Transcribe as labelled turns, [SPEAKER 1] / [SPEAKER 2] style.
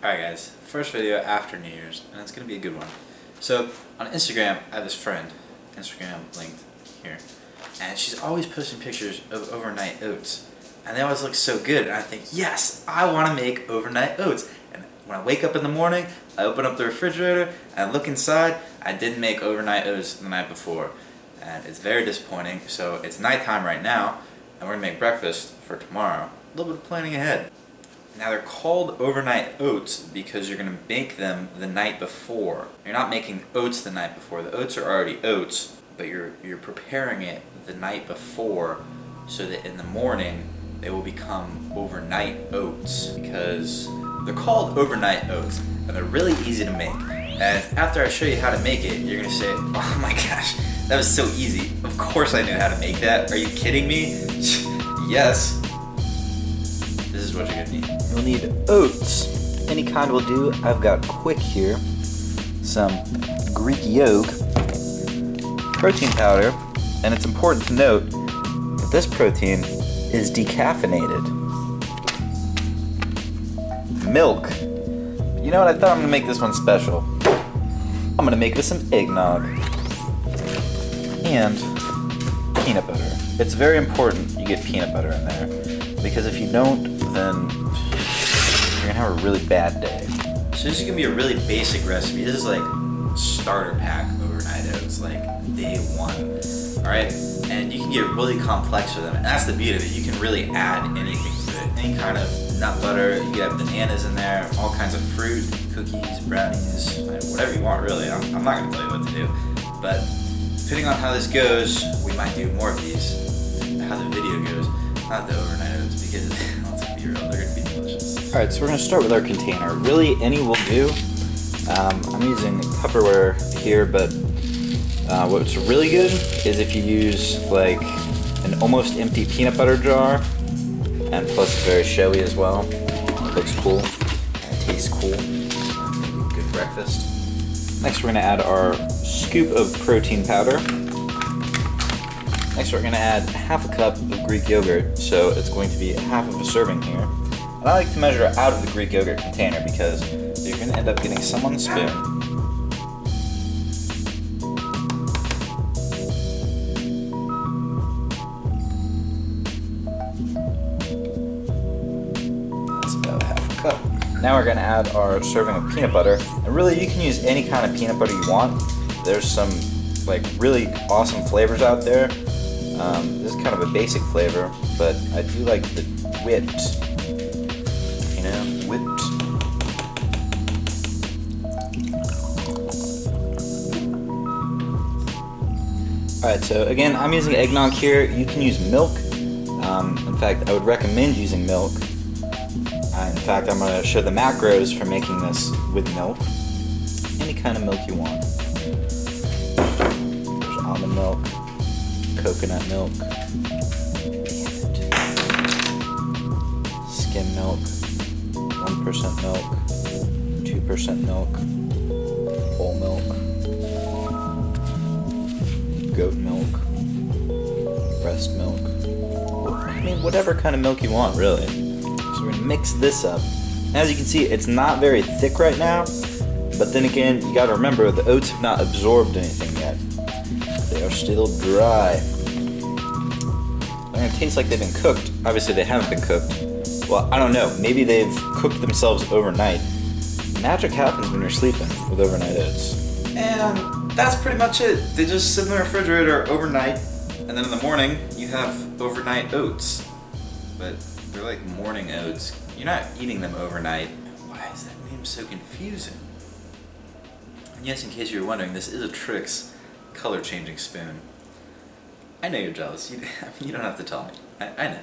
[SPEAKER 1] Alright guys, first video after New Year's, and it's going to be a good one. So, on Instagram, I have this friend, Instagram linked here, and she's always posting pictures of overnight oats. And they always look so good, and I think, yes, I want to make overnight oats. And when I wake up in the morning, I open up the refrigerator, and I look inside, I didn't make overnight oats the night before. And it's very disappointing, so it's nighttime right now, and we're going to make breakfast for tomorrow. A little bit of planning ahead. Now they're called overnight oats because you're going to make them the night before. You're not making oats the night before. The oats are already oats, but you're preparing it the night before so that in the morning they will become overnight oats, because they're called overnight oats and they're really easy to make. And after I show you how to make it, you're going to say, oh my gosh, that was so easy. Of course I knew how to make that. Are you kidding me? Yes. This is what you're gonna need.
[SPEAKER 2] You'll need oats. Any kind will do. I've got quick here. Some Greek yolk, protein powder, and it's important to note that this protein is decaffeinated. Milk. You know what? I thought I'm gonna make this one special. I'm gonna make it with some eggnog and peanut butter. It's very important you get peanut butter in there, because if you don't, then you're gonna have a really bad day.
[SPEAKER 1] So this is gonna be a really basic recipe. This is like starter pack overnight oats, like day one. Alright? And you can get really complex with them. And that's the beauty of it. You can really add anything to it. Any kind of nut butter, you can have bananas in there, all kinds of fruit, cookies, brownies, whatever you want really. I'm not gonna tell you what to do. But depending on how this goes, we might do more of these. How the video goes. Not the overnight oats, because let's be real, they're going to be delicious.
[SPEAKER 2] Alright, so we're going to start with our container. Really, any will do. I'm using Tupperware here, but what's really good is if you use like an almost empty peanut butter jar, and plus it's very showy as well. It looks cool, and it tastes cool. Good breakfast. Next we're going to add our scoop of protein powder. Next we're going to add half a cup of Greek yogurt, so it's going to be half of a serving here. And I like to measure out of the Greek yogurt container because you're going to end up getting some on the spoon. That's about half a cup. Now we're going to add our serving of peanut butter. And really you can use any kind of peanut butter you want. There's some like really awesome flavors out there. This is kind of a basic flavor, but I do like the whipped, you know, whipped. Alright, so again, I'm using eggnog here. You can use milk. In fact, I would recommend using milk. In fact, I'm going to show the macros for making this with milk. Any kind of milk you want. There's almond milk, coconut milk, skim milk, 1% milk, 2% milk, whole milk, goat milk, breast milk. I mean, whatever kind of milk you want, really. So we're gonna mix this up. As you can see, it's not very thick right now, but then again, you gotta remember the oats have not absorbed anything yet. They are still dry. They're gonna taste like they've been cooked. Obviously they haven't been cooked. Well, I don't know, maybe they've cooked themselves overnight. Magic happens when you're sleeping with overnight oats.
[SPEAKER 1] And that's pretty much it. They just sit in the refrigerator overnight, and then in the morning you have overnight oats. But they're like morning oats. You're not eating them overnight. Why is that name so confusing? And yes, in case you were wondering, this is a Trix color changing spoon. I know you're jealous. You don't have to tell me. I know.